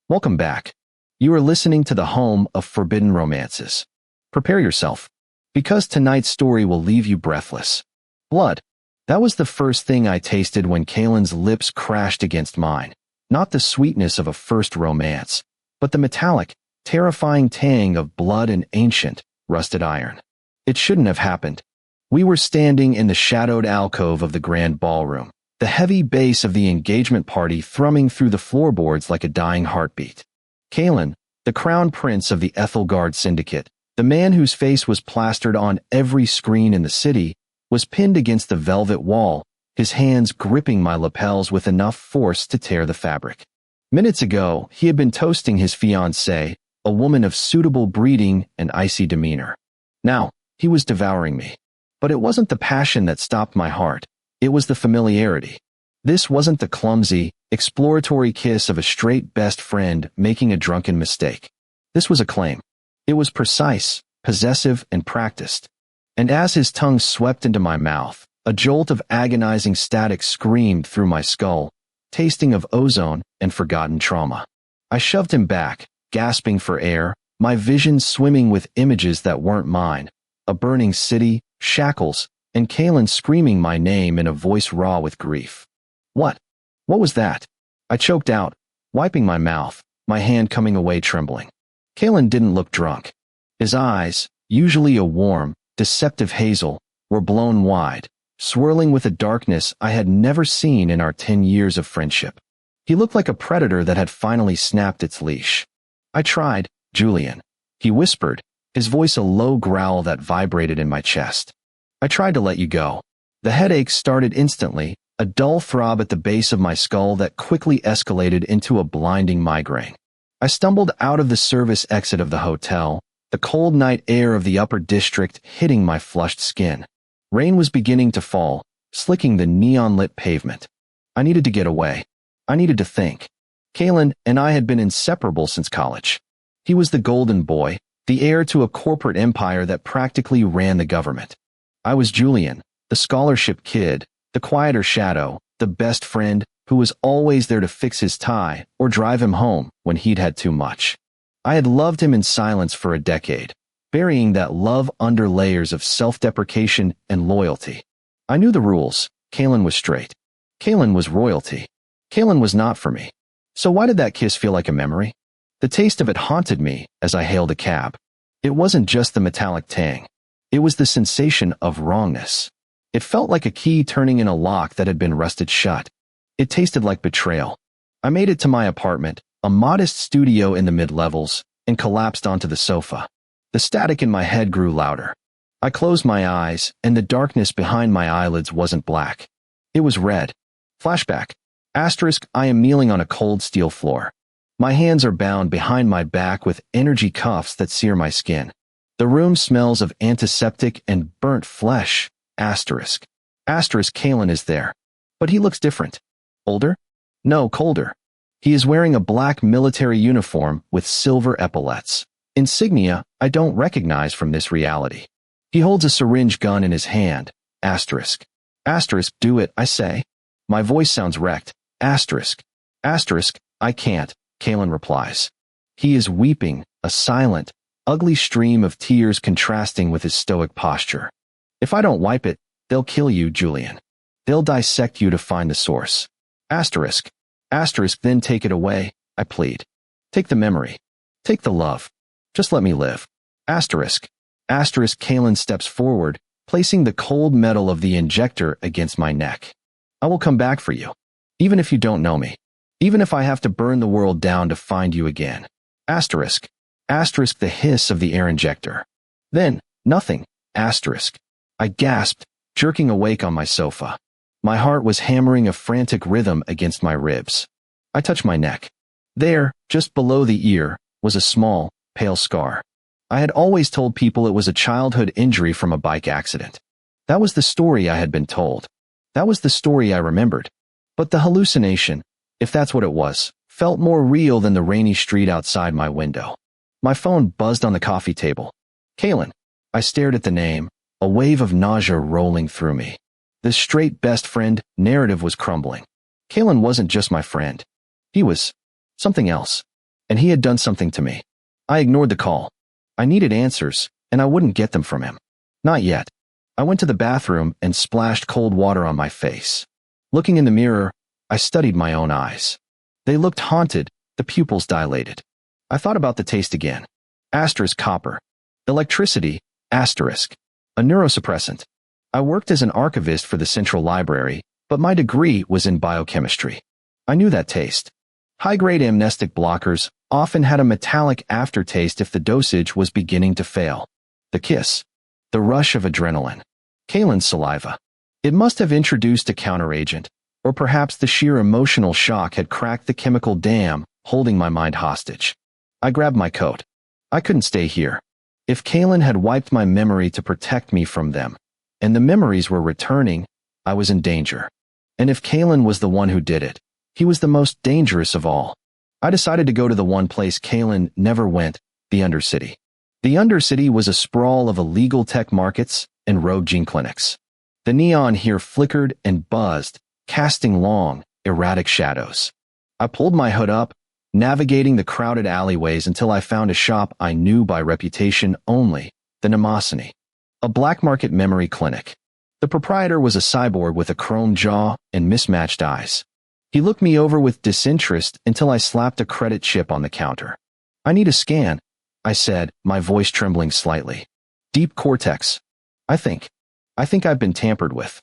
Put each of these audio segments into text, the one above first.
Welcome back. You are listening to the home of forbidden romances. Prepare yourself, because tonight's story will leave you breathless. Blood. That was the first thing I tasted when Kaylin's lips crashed against mine. Not the sweetness of a first romance, but the metallic, terrifying tang of blood and ancient, rusted iron. It shouldn't have happened. We were standing in the shadowed alcove of the grand ballroom, the heavy bass of the engagement party thrumming through the floorboards like a dying heartbeat. Kaylin, the crown prince of the Ethelgard Syndicate, the man whose face was plastered on every screen in the city, was pinned against the velvet wall, his hands gripping my lapels with enough force to tear the fabric. Minutes ago, he had been toasting his fiancée, a woman of suitable breeding and icy demeanor. Now, he was devouring me. But it wasn't the passion that stopped my heart. It was the familiarity. This wasn't the clumsy, exploratory kiss of a straight best friend making a drunken mistake. This was a claim. It was precise, possessive, and practiced. And as his tongue swept into my mouth, a jolt of agonizing static screamed through my skull, tasting of ozone and forgotten trauma. I shoved him back, gasping for air, my vision swimming with images that weren't mine. A burning city, shackles, and Kaylin screaming my name in a voice raw with grief. What? What was that? I choked out, wiping my mouth, my hand coming away trembling. Kaylin didn't look drunk. His eyes, usually a warm, deceptive hazel, were blown wide, swirling with a darkness I had never seen in our 10 years of friendship. He looked like a predator that had finally snapped its leash. I tried, Julian. He whispered, his voice a low growl that vibrated in my chest. I tried to let you go. The headache started instantly, a dull throb at the base of my skull that quickly escalated into a blinding migraine. I stumbled out of the service exit of the hotel, the cold night air of the upper district hitting my flushed skin. Rain was beginning to fall, slicking the neon-lit pavement. I needed to get away. I needed to think. Kaylin and I had been inseparable since college. He was the golden boy, the heir to a corporate empire that practically ran the government. I was Julian, the scholarship kid, the quieter shadow, the best friend who was always there to fix his tie or drive him home when he'd had too much. I had loved him in silence for a decade, burying that love under layers of self-deprecation and loyalty. I knew the rules. Kaylin was straight. Kaylin was royalty. Kaylin was not for me. So why did that kiss feel like a memory? The taste of it haunted me as I hailed a cab. It wasn't just the metallic tang. It was the sensation of wrongness. It felt like a key turning in a lock that had been rusted shut. It tasted like betrayal. I made it to my apartment, a modest studio in the mid-levels, and collapsed onto the sofa. The static in my head grew louder. I closed my eyes, and the darkness behind my eyelids wasn't black. It was red. Flashback. Asterisk, I am kneeling on a cold steel floor. My hands are bound behind my back with energy cuffs that sear my skin. The room smells of antiseptic and burnt flesh. Asterisk. Asterisk, Kaylin is there. But he looks different. Older? No, colder. He is wearing a black military uniform with silver epaulets. Insignia I don't recognize from this reality. He holds a syringe gun in his hand. Asterisk. Asterisk, do it, I say. My voice sounds wrecked. Asterisk. Asterisk, I can't, Kaylin replies. He is weeping, a silent, ugly stream of tears contrasting with his stoic posture. If I don't wipe it, they'll kill you, Julian. They'll dissect you to find the source. Asterisk. Asterisk, then take it away, I plead. Take the memory. Take the love. Just let me live. Asterisk. Asterisk, Kaylin steps forward, placing the cold metal of the injector against my neck. I will come back for you. Even if you don't know me. Even if I have to burn the world down to find you again. Asterisk. Asterisk, the hiss of the air injector. Then, nothing. Asterisk. I gasped, jerking awake on my sofa. My heart was hammering a frantic rhythm against my ribs. I touched my neck. There, just below the ear, was a small, pale scar. I had always told people it was a childhood injury from a bike accident. That was the story I had been told. That was the story I remembered. But the hallucination, if that's what it was, felt more real than the rainy street outside my window. My phone buzzed on the coffee table. Kaylin. I stared at the name, a wave of nausea rolling through me. The straight best friend narrative was crumbling. Kaylin wasn't just my friend. He was something else. and he had done something to me. I ignored the call. I needed answers, and I wouldn't get them from him. Not yet. I went to the bathroom and splashed cold water on my face. Looking in the mirror, I studied my own eyes. They looked haunted, the pupils dilated. I thought about the taste again. Asterisk copper. Electricity, asterisk. A neurosuppressant. I worked as an archivist for the Central Library, but my degree was in biochemistry. I knew that taste. High-grade amnestic blockers often had a metallic aftertaste if the dosage was beginning to fail. The kiss. The rush of adrenaline. Kaylin's saliva. It must have introduced a counteragent, or perhaps the sheer emotional shock had cracked the chemical dam, holding my mind hostage. I grabbed my coat. I couldn't stay here. If Kaylin had wiped my memory to protect me from them, and the memories were returning, I was in danger. And if Kaylin was the one who did it, he was the most dangerous of all. I decided to go to the one place Kaylin never went, the Undercity. The Undercity was a sprawl of illegal tech markets and rogue gene clinics. The neon here flickered and buzzed, casting long, erratic shadows. I pulled my hood up, navigating the crowded alleyways until I found a shop I knew by reputation only, the Mnemosyne, a black market memory clinic. The proprietor was a cyborg with a chrome jaw and mismatched eyes. He looked me over with disinterest until I slapped a credit chip on the counter. "I need a scan," I said, my voice trembling slightly. "Deep cortex. I think I've been tampered with."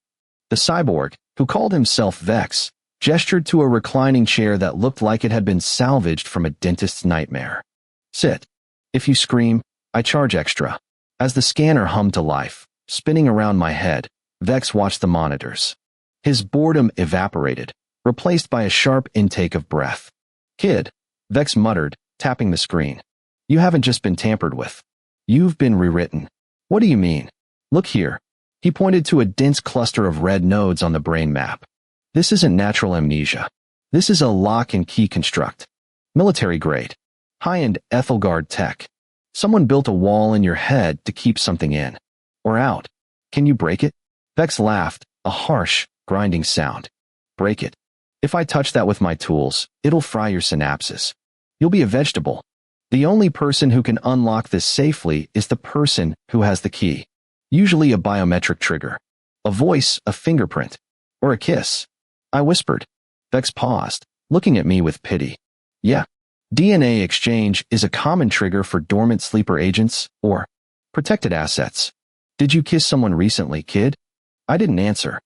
The cyborg, who called himself Vex, gestured to a reclining chair that looked like it had been salvaged from a dentist's nightmare. "Sit. If you scream, I charge extra." As the scanner hummed to life, spinning around my head, Vex watched the monitors. His boredom evaporated, replaced by a sharp intake of breath. "Kid," Vex muttered, tapping the screen. "You haven't just been tampered with. You've been rewritten." "What do you mean?" "Look here." He pointed to a dense cluster of red nodes on the brain map. "This isn't natural amnesia. This is a lock and key construct. Military grade. High-end Ethelgard tech. Someone built a wall in your head to keep something in. Or out. Can you break it?" Vex laughed, a harsh, grinding sound. "Break it. If I touch that with my tools, it'll fry your synapses. You'll be a vegetable. The only person who can unlock this safely is the person who has the key. Usually a biometric trigger. A voice, a fingerprint. Or a kiss." I whispered. Vex paused, looking at me with pity. "Yeah. DNA exchange is a common trigger for dormant sleeper agents or protected assets. Did you kiss someone recently, kid?" I didn't answer.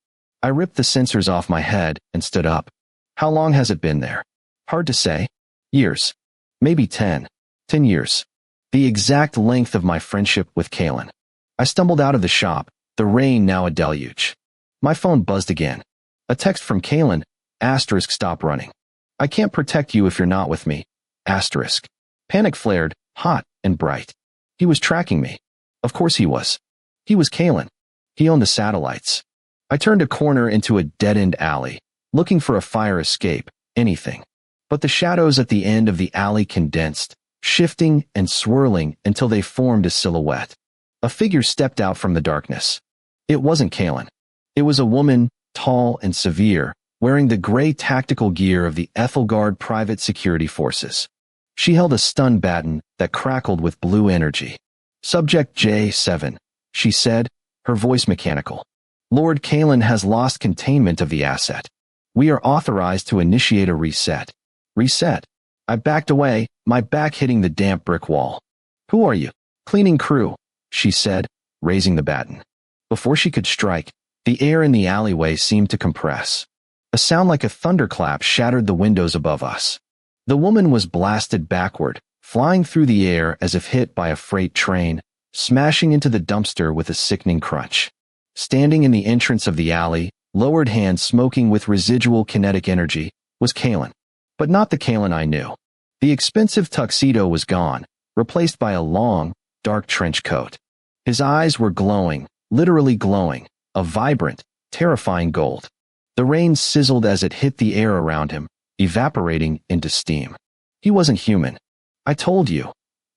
I ripped the sensors off my head and stood up. "How long has it been there?" "Hard to say. Years. Maybe 10. 10 years. The exact length of my friendship with Kaylin." I stumbled out of the shop, the rain now a deluge. My phone buzzed again. A text from Kaylin, asterisk stop running. "I can't protect you if you're not with me, asterisk." Panic flared, hot and bright. He was tracking me. Of course he was. He was Kaylin. He owned the satellites. I turned a corner into a dead-end alley, looking for a fire escape, anything. But the shadows at the end of the alley condensed, shifting and swirling until they formed a silhouette. A figure stepped out from the darkness. It wasn't Kaylin. It was a woman, tall and severe, wearing the gray tactical gear of the Ethelgard private security forces. She held a stun baton that crackled with blue energy. "Subject J7, she said, her voice mechanical. "Lord Kaylin has lost containment of the asset. We are authorized to initiate a reset." "Reset?" I backed away, my back hitting the damp brick wall. "Who are you?" "Cleaning crew," she said, raising the baton. Before she could strike, the air in the alleyway seemed to compress. A sound like a thunderclap shattered the windows above us. The woman was blasted backward, flying through the air as if hit by a freight train, smashing into the dumpster with a sickening crunch. Standing in the entrance of the alley, lowered hand smoking with residual kinetic energy, was Kaylin. But not the Kaylin I knew. The expensive tuxedo was gone, replaced by a long, dark trench coat. His eyes were glowing, literally glowing, a vibrant, terrifying gold. The rain sizzled as it hit the air around him, evaporating into steam. He wasn't human. "I told you,"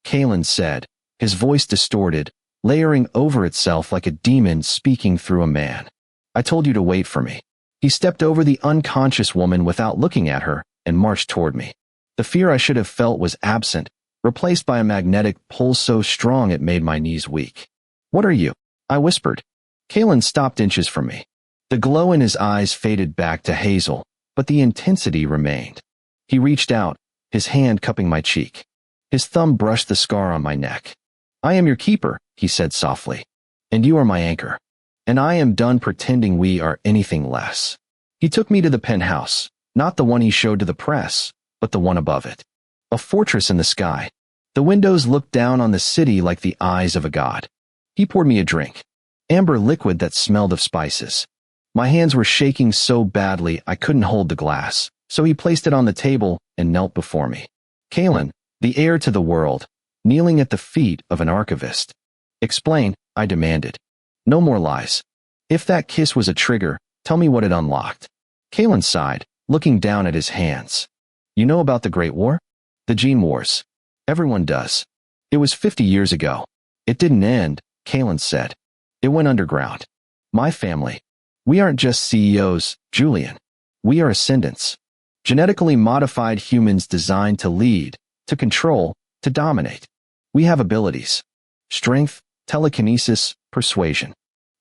Kaylin said, his voice distorted, layering over itself like a demon speaking through a man. "I told you to wait for me." He stepped over the unconscious woman without looking at her and marched toward me. The fear I should have felt was absent, replaced by a magnetic pull so strong it made my knees weak. "What are you?" I whispered. Kalen stopped inches from me. The glow in his eyes faded back to hazel, but the intensity remained. He reached out, his hand cupping my cheek. His thumb brushed the scar on my neck. "I am your keeper," he said softly. "And you are my anchor. And I am done pretending we are anything less." He took me to the penthouse, not the one he showed to the press, but the one above it. A fortress in the sky. The windows looked down on the city like the eyes of a god. He poured me a drink. Amber liquid that smelled of spices. My hands were shaking so badly I couldn't hold the glass, so he placed it on the table and knelt before me. Kalen, the heir to the world, kneeling at the feet of an archivist. "Explain," I demanded. "No more lies. If that kiss was a trigger, tell me what it unlocked." Kalen sighed, looking down at his hands. "You know about the Great War? The Gene Wars. Everyone does. It was 50 years ago. It didn't end," Kalen said. "It went underground. My family. We aren't just CEOs, Julian. We are ascendants. Genetically modified humans designed to lead, to control, to dominate. We have abilities. Strength, telekinesis, persuasion."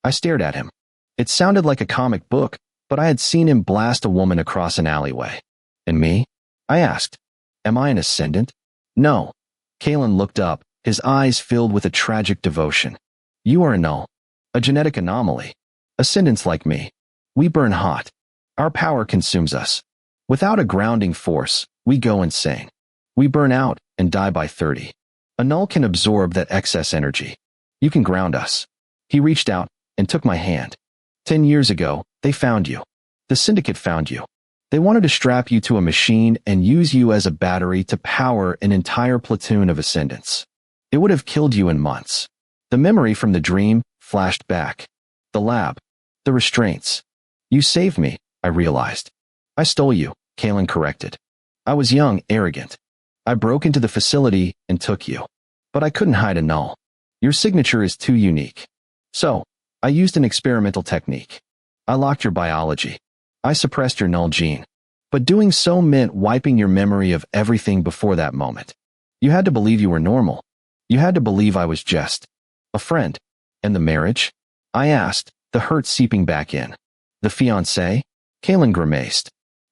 I stared at him. It sounded like a comic book, but I had seen him blast a woman across an alleyway. "And me?" I asked. "Am I an ascendant?" "No." Kalen looked up, his eyes filled with a tragic devotion. "You are a null. A genetic anomaly. Ascendants like me. We burn hot. Our power consumes us. Without a grounding force, we go insane. We burn out and die by 30. A null can absorb that excess energy. You can ground us." He reached out and took my hand. 10 years ago, they found you. The syndicate found you. They wanted to strap you to a machine and use you as a battery to power an entire platoon of ascendants. It would have killed you in months. The memory from the dream flashed back. The lab. The restraints. "You saved me," I realized. "I stole you," Kalen corrected. "I was young, arrogant. I broke into the facility and took you. But I couldn't hide a null. Your signature is too unique. So, I used an experimental technique. I locked your biology. I suppressed your null gene. But doing so meant wiping your memory of everything before that moment. You had to believe you were normal. You had to believe I was just a friend." "And the marriage?" I asked, the hurt seeping back in. "The fiancé?" Kalen grimaced.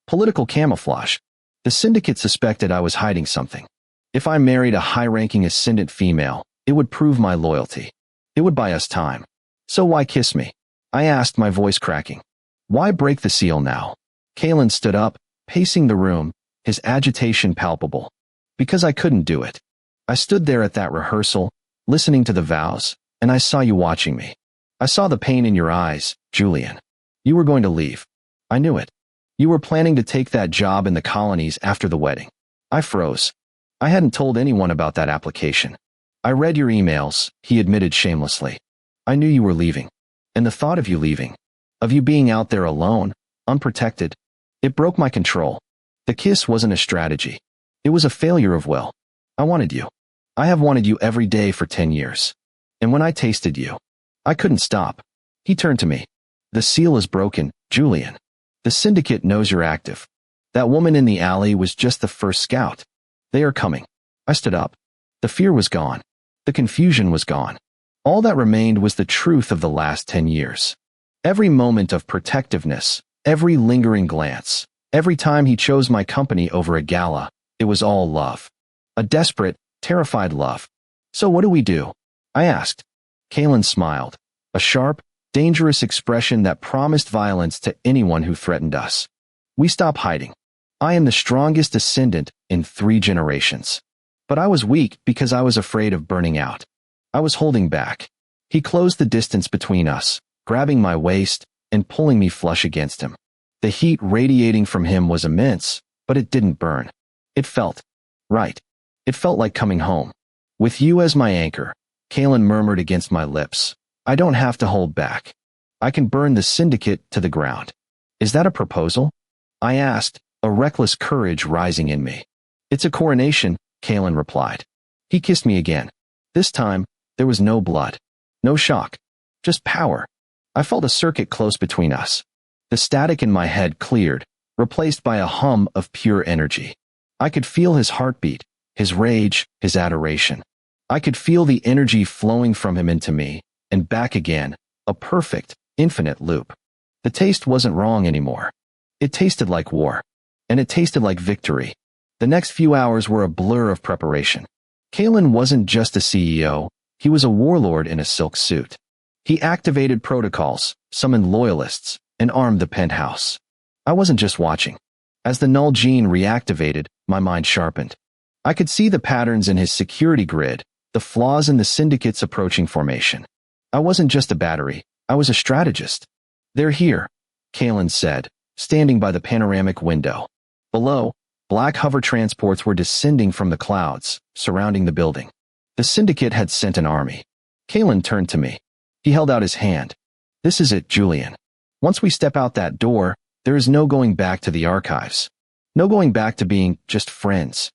"Political camouflage. The syndicate suspected I was hiding something. If I married a high-ranking ascendant female, it would prove my loyalty. It would buy us time. So why kiss me?" I asked, my voice cracking. "Why break the seal now?" Kalen stood up, pacing the room, his agitation palpable. "Because I couldn't do it. I stood there at that rehearsal, listening to the vows, and I saw you watching me. I saw the pain in your eyes, Julian. You were going to leave. I knew it. You were planning to take that job in the colonies after the wedding." I froze. I hadn't told anyone about that application. "I read your emails," he admitted shamelessly. "I knew you were leaving. And the thought of you leaving, of you being out there alone, unprotected, it broke my control. The kiss wasn't a strategy. It was a failure of will. I wanted you. I have wanted you every day for 10 years. And when I tasted you, I couldn't stop." He turned to me. "The seal is broken, Julian. The syndicate knows you're active. That woman in the alley was just the first scout. They are coming." I stood up. The fear was gone. The confusion was gone. All that remained was the truth of the last 10 years. Every moment of protectiveness, every lingering glance, every time he chose my company over a gala, it was all love. A desperate, terrified love. "So what do we do?" I asked. Kalen smiled, a sharp, dangerous expression that promised violence to anyone who threatened us. "We stop hiding. I am the strongest ascendant in 3 generations. But I was weak because I was afraid of burning out. I was holding back." He closed the distance between us, grabbing my waist and pulling me flush against him. The heat radiating from him was immense, but it didn't burn. It felt right. It felt like coming home. "With you as my anchor," Kalen murmured against my lips, "I don't have to hold back. I can burn the syndicate to the ground." "Is that a proposal?" I asked, a reckless courage rising in me. "It's a coronation," Kalen replied. He kissed me again. This time, there was no blood. No shock. Just power. I felt a circuit close between us. The static in my head cleared, replaced by a hum of pure energy. I could feel his heartbeat, his rage, his adoration. I could feel the energy flowing from him into me, and back again, a perfect, infinite loop. The taste wasn't wrong anymore. It tasted like war. And it tasted like victory. The next few hours were a blur of preparation. Kalen wasn't just a CEO, he was a warlord in a silk suit. He activated protocols, summoned loyalists, and armed the penthouse. I wasn't just watching. As the null gene reactivated, my mind sharpened. I could see the patterns in his security grid, the flaws in the syndicate's approaching formation. I wasn't just a battery, I was a strategist. "They're here," Kalen said, standing by the panoramic window. Below, black hover transports were descending from the clouds, surrounding the building. The syndicate had sent an army. Kalen turned to me. He held out his hand. "This is it, Julian. Once we step out that door, there is no going back to the archives. No going back to being just friends.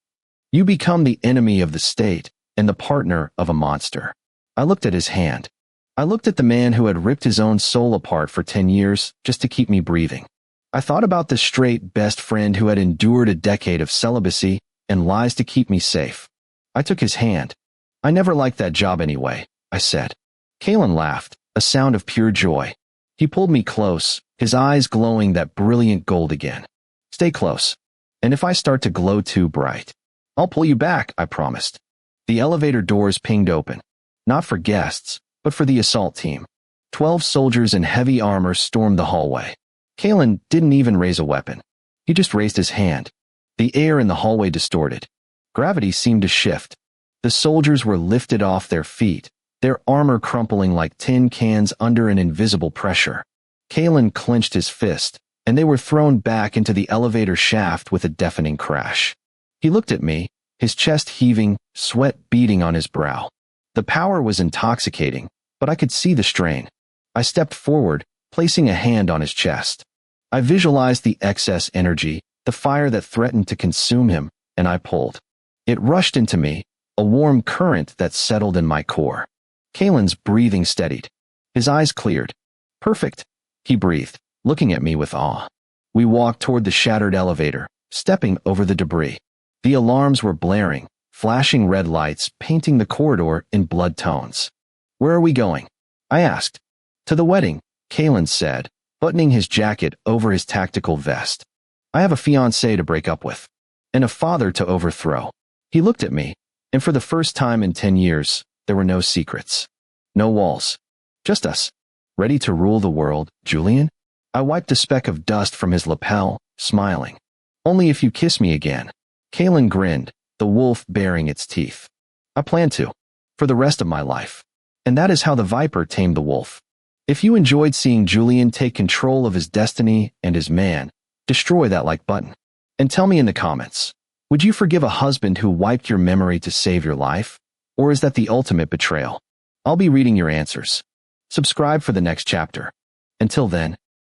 You become the enemy of the state and the partner of a monster." I looked at his hand. I looked at the man who had ripped his own soul apart for 10 years just to keep me breathing. I thought about the straight best friend who had endured a decade of celibacy and lies to keep me safe. I took his hand. "I never liked that job anyway," I said. Kalen laughed, a sound of pure joy. He pulled me close, his eyes glowing that brilliant gold again. "Stay close. And if I start to glow too bright, I'll pull you back," I promised. The elevator doors pinged open. Not for guests, but for the assault team. 12 soldiers in heavy armor stormed the hallway. Kalen didn't even raise a weapon. He just raised his hand. The air in the hallway distorted. Gravity seemed to shift. The soldiers were lifted off their feet, their armor crumpling like tin cans under an invisible pressure. Kalen clenched his fist, and they were thrown back into the elevator shaft with a deafening crash. He looked at me, his chest heaving, sweat beading on his brow. The power was intoxicating, but I could see the strain. I stepped forward, placing a hand on his chest. I visualized the excess energy, the fire that threatened to consume him, and I pulled. It rushed into me, a warm current that settled in my core. Kalen's breathing steadied. His eyes cleared. "Perfect," he breathed, looking at me with awe. We walked toward the shattered elevator, stepping over the debris. The alarms were blaring, flashing red lights, painting the corridor in blood tones. "Where are we going?" I asked. "To the wedding," Kalen said, buttoning his jacket over his tactical vest. "I have a fiancé to break up with, and a father to overthrow." He looked at me, and for the first time in 10 years, there were no secrets. No walls. Just us. "Ready to rule the world, Julian?" I wiped a speck of dust from his lapel, smiling. "Only if you kiss me again." Kalen grinned, the wolf baring its teeth. "I plan to. For the rest of my life." And that is how the viper tamed the wolf. If you enjoyed seeing Julian take control of his destiny and his man, destroy that like button. And tell me in the comments, would you forgive a husband who wiped your memory to save your life? Or is that the ultimate betrayal? I'll be reading your answers. Subscribe for the next chapter. Until then,